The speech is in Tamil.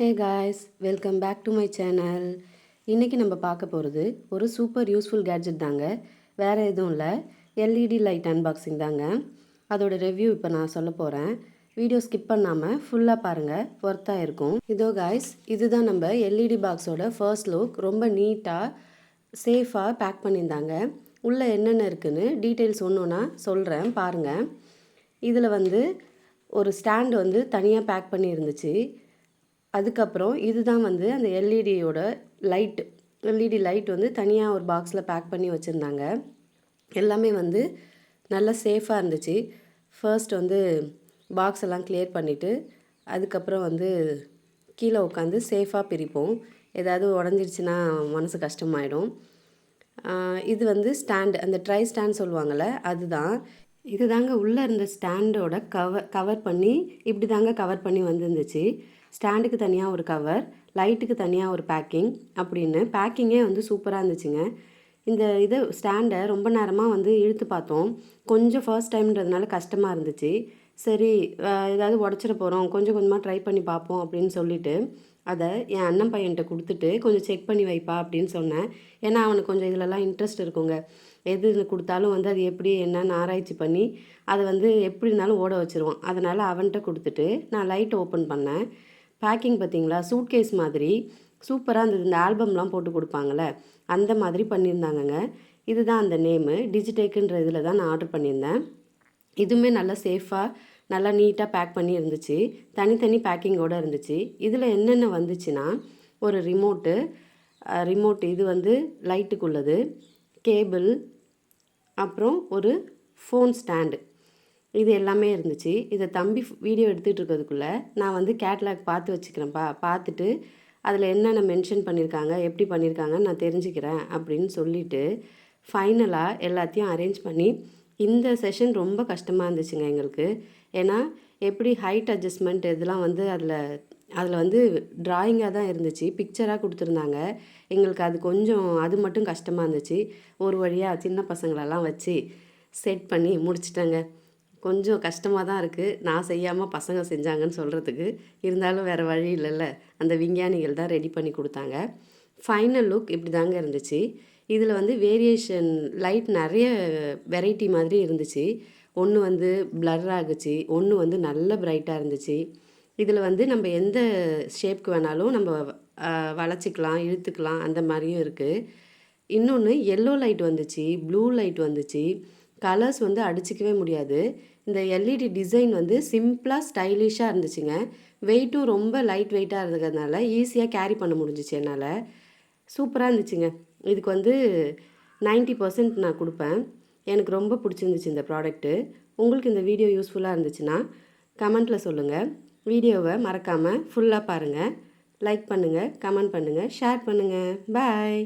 Hey guys, welcome back to my channel. இன்றைக்கி நம்ம பார்க்க போகிறது ஒரு சூப்பர் யூஸ்ஃபுல் கேட்ஜெட் தாங்க. வேறு எதுவும் இல்லை, எல்இடி லைட் அன்பாக்சிங் தாங்க. அதோட ரிவ்யூ இப்போ நான் சொல்ல போகிறேன். வீடியோ ஸ்கிப் பண்ணாமல் ஃபுல்லாக பாருங்கள், ஒர்த்தாக இருக்கும். இதோ காய்ஸ், இதுதான் நம்ம எல்இடி பாக்ஸோட ஃபர்ஸ்ட் லுக். ரொம்ப நீட்டாக சேஃபாக பேக் பண்ணியிருந்தாங்க. உள்ளே என்னென்ன இருக்குதுன்னு டீட்டெயில்ஸ் ஒன்று ஒன்றா சொல்கிறேன் பாருங்கள். இதில் ஒரு ஸ்டாண்டு தனியாக பேக் பண்ணி இருந்துச்சு. அதுக்கப்புறம் இதுதான் அந்த எல்இடியோட எல்இடி லைட் தனியாக ஒரு பாக்ஸில் பேக் பண்ணி வச்சுருந்தாங்க. எல்லாமே நல்லா சேஃபாக இருந்துச்சு. ஃபர்ஸ்ட் பாக்ஸ் எல்லாம் கிளியர் பண்ணிவிட்டு அதுக்கப்புறம் கீழே உட்காந்து சேஃபாக பிரிப்போம். ஏதாவது உடஞ்சிருச்சுன்னா மனசு கஷ்டமாயிடும். இது ஸ்டாண்டு, அந்த ட்ரை ஸ்டாண்ட் சொல்லுவாங்கள்ல, அதுதான். இது தாங்க உள்ளே இருந்த ஸ்டாண்டோட கவர் பண்ணி இப்படி தாங்க கவர் பண்ணி வந்துருந்துச்சு. ஸ்டாண்டுக்கு தனியாக ஒரு கவர், லைட்டுக்கு தனியாக ஒரு பேக்கிங் அப்படின்னு பேக்கிங்கே சூப்பராக இருந்துச்சுங்க. இந்த ஸ்டாண்டை ரொம்ப நேரமாக இழுத்து பார்த்தோம். கொஞ்சம் ஃபர்ஸ்ட் டைம்ன்றதுனால கஷ்டமாக இருந்துச்சு. சரி, ஏதாவது உடச்சிட போகிறோம், கொஞ்சம் கொஞ்சமாக ட்ரை பண்ணி பார்ப்போம் அப்படின்னு சொல்லிவிட்டு அதை என் அண்ணன் பையன்கிட்ட கொடுத்துட்டு கொஞ்சம் செக் பண்ணி வைப்பா அப்படின்னு சொன்னேன். ஏன்னா அவனுக்கு கொஞ்சம் இதிலலாம் இன்ட்ரெஸ்ட் இருக்குங்க. எது கொடுத்தாலும் அது எப்படி என்னன்னு ஆராய்ச்சி பண்ணி அதை எப்படி இருந்தாலும் ஓட வச்சுருவான். அதனால் அவன்கிட்ட கொடுத்துட்டு நான் லைட் ஓப்பன் பண்ணேன். பேக்கிங் பார்த்திங்களா, சூட்கேஸ் மாதிரி சூப்பராக இருந்தது. இந்த ஆல்பம்லாம் போட்டு கொடுப்பாங்கள்ல, அந்த மாதிரி பண்ணியிருந்தாங்கங்க. இதுதான் அந்த நேமு, டிஜிடெக்குன்ற இதில் தான் நான் ஆர்டர் பண்ணியிருந்தேன். இதுவுமே நல்லா சேஃபாக நல்லா நீட்டாக பேக் பண்ணி இருந்துச்சு. தனித்தனி பேக்கிங்கோடு இருந்துச்சு. இதில் என்னென்ன வந்துச்சுன்னா, ஒரு ரிமோட்டு இது லைட்டுக்குள்ளது, கேபிள், அப்புறம் ஒரு ஃபோன் ஸ்டாண்டு, இது எல்லாமே இருந்துச்சு. இதை தம்பி வீடியோ எடுத்துகிட்டு இருக்கிறதுக்குள்ளே நான் கேட்லாக் பார்த்து வச்சுக்கிறேன்ப்பா, பார்த்துட்டு அதில் என்னென்ன மென்ஷன் பண்ணியிருக்காங்க, எப்படி பண்ணியிருக்காங்கன்னு நான் தெரிஞ்சுக்கிறேன் அப்படின்னு சொல்லிவிட்டு ஃபைனலாக எல்லாத்தையும் அரேஞ்ச் பண்ணி இந்த செஷன் ரொம்ப கஷ்டமாக இருந்துச்சுங்க எங்களுக்கு. ஏன்னா எப்படி ஹைட் அட்ஜஸ்ட்மெண்ட் இதெல்லாம் அதில் ட்ராயிங்காக தான் இருந்துச்சு, பிக்சராக கொடுத்துருந்தாங்க. எங்களுக்கு அது மட்டும் கஷ்டமாக இருந்துச்சு. ஒரு வழியாக சின்ன பசங்களெல்லாம் வச்சு செட் பண்ணி முடிச்சிட்டேங்க. கொஞ்சம் கஷ்டமாக தான் இருக்குது, நான் செய்யாமல் பசங்க செஞ்சாங்கன்னு சொல்கிறதுக்கு. இருந்தாலும் வேறு வழி இல்லைல்ல, அந்த விஞ்ஞானிகள் தான் ரெடி பண்ணி கொடுத்தாங்க. ஃபைனல் லுக் இப்படி தாங்க இருந்துச்சு. இதில் வேரியேஷன் லைட் நிறைய வெரைட்டி மாதிரி இருந்துச்சு. ஒன்று பிளர் ஆகுச்சு, ஒன்று நல்ல பிரைட்டாக இருந்துச்சு. இதில் நம்ம எந்த ஷேப்க்கு வேணாலும் நம்ம வளைச்சிக்கலாம், இழுத்துக்கலாம், அந்த மாதிரியும் இருக்குது. இன்னொன்று எல்லோ லைட் வந்துச்சு, ப்ளூ லைட் வந்துச்சு. கலர்ஸ் அடிச்சிக்கவே முடியாது. இந்த எல்இடி டிசைன் சிம்பிளாக ஸ்டைலிஷாக இருந்துச்சுங்க. வெயிட்டும் ரொம்ப லைட் வெயிட்டாக இருக்கிறதுனால ஈஸியாக கேரி பண்ண முடிஞ்சிச்சு என்னால். சூப்பராக இருந்துச்சுங்க. இதுக்கு 90% நான் கொடுப்பேன். எனக்கு ரொம்ப பிடிச்சிருந்துச்சு இந்த ப்ராடக்ட்டு. உங்களுக்கு இந்த வீடியோ யூஸ்ஃபுல்லாக இருந்துச்சுன்னா கமெண்ட்டில் சொல்லுங்கள். வீடியோவை மறக்காமல் ஃபுல்லாக பாருங்கள். லைக் பண்ணுங்கள், கமெண்ட் பண்ணுங்கள், ஷேர் பண்ணுங்கள். பாய்.